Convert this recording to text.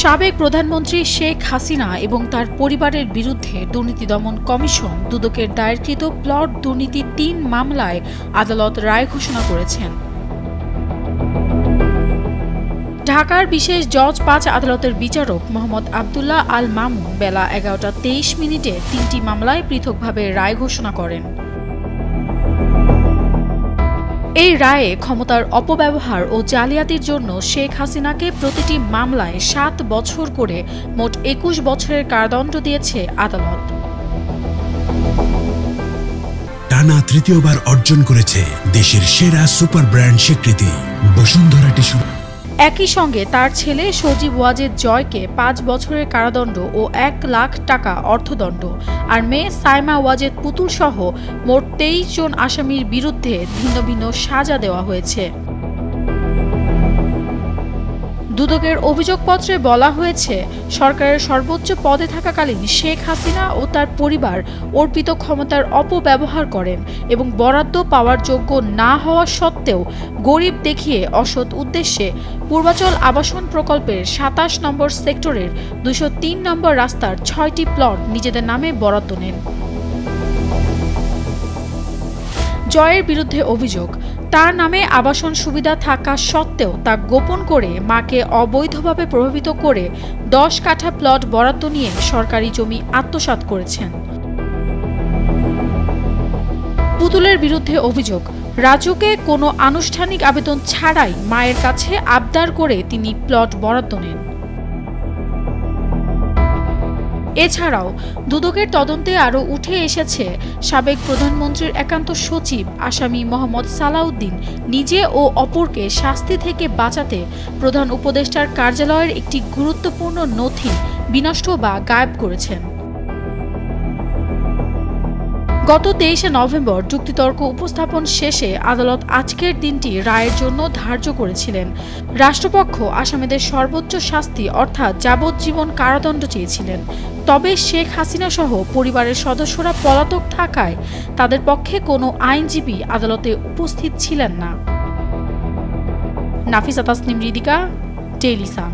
সাবেক প্রধানমন্ত্রী শেখ হাসিনা এবং তার পরিবারের বিরুদ্ধে দুর্নীতি দমন কমিশন দুদকের দায়েরকৃত প্লট দুর্নীতি ৩ মামলায় আদালত রায় ঘোষণা করেছেন। ঢাকার বিশেষ জজ ৫ আদালতের বিচারক মোহাম্মদ আবদুল্লাহ আল মামুন বেলা ১১টা ২৩ মিনিটে ৩টি মামলায় পৃথকভাবে রায় ঘোষণা করেন। এই রায়ে ক্ষমতার অপব্যবহার ও জালিয়াতির জন্য শেখ হাসিনাকে প্রতিটি মামলায় ৭ বছর করে মোট ২১ বছরের কারাদণ্ড দিয়েছে আদালত। টানা তৃতীয়বার অর্জন করেছে দেশের সেরা সুপার ব্র্যান্ড স্বীকৃতি বসুন্ধরা টিস্যু। একই সঙ্গে তার ছেলে সজীব ওয়াজেদ জয়কে ৫ বছরের কারাদণ্ড ও ১ লাখ টাকা অর্থদণ্ড, আর মেয়ে সাইমা ওয়াজেদ পুতুল সহ মোট ২৩ জন আসামির বিরুদ্ধে ভিন্ন ভিন্ন সাজা দেওয়া হয়েছে। দুদকের অভিযোগপত্রে বলা হয়েছে, সরকারের সর্বোচ্চ পদে থাকাকালীন শেখ হাসিনা ও তার পরিবার অর্পিত ক্ষমতার অপব্যবহার করেন এবং বরাদ্দ পাওয়ার যোগ্য না হওয়া সত্ত্বেও গরিব দেখিয়ে অসৎ উদ্দেশ্যে পূর্বাচল আবাসন প্রকল্পের ২৭ নম্বর সেক্টরের ২০৩ নম্বর রাস্তার ৬টি প্লট নিজেদের নামে বরাদ্দ নেন। জয়ের বিরুদ্ধে অভিযোগ, তার নামে আবাসন সুবিধা থাকা সত্ত্বেও তা গোপন করে মাকে অবৈধভাবে প্রভাবিত করে ১০ কাঠা প্লট বরাদ্দ নিয়ে সরকারি জমি আত্মসাৎ করেছেন। পুতুলের বিরুদ্ধে অভিযোগ, রাজুকে কোনো আনুষ্ঠানিক আবেদন ছাড়াই মায়ের কাছে আবদার করে তিনি প্লট বরাদ্দ নেন। এছাড়াও দুদকের তদন্তে আরও উঠে এসেছে, সাবেক প্রধানমন্ত্রীর একান্ত সচিব আসামি মোহাম্মদ সালাউদ্দিন নিজে ও অপরকে শাস্তি থেকে বাঁচাতে প্রধান উপদেষ্টার কার্যালয়ের একটি গুরুত্বপূর্ণ নথি বিনষ্ট বা গায়েব করেছেন। গত ২৩ নভেম্বর যুক্তিতর্ক উপস্থাপন শেষে আদালত আজকের দিনটি রায়ের জন্য ধার্য করেছিলেন। রাষ্ট্রপক্ষ আসামিদের সর্বোচ্চ শাস্তি অর্থাৎ যাবজ্জীবন কারাদণ্ড চেয়েছিলেন, তবে শেখ হাসিনা সহ পরিবারের সদস্যরা পলাতক থাকায় তাদের পক্ষে কোনো আইনজীবী আদালতে উপস্থিত ছিলেন না। Nafisa Tasnim Ridhika, Daily Sun.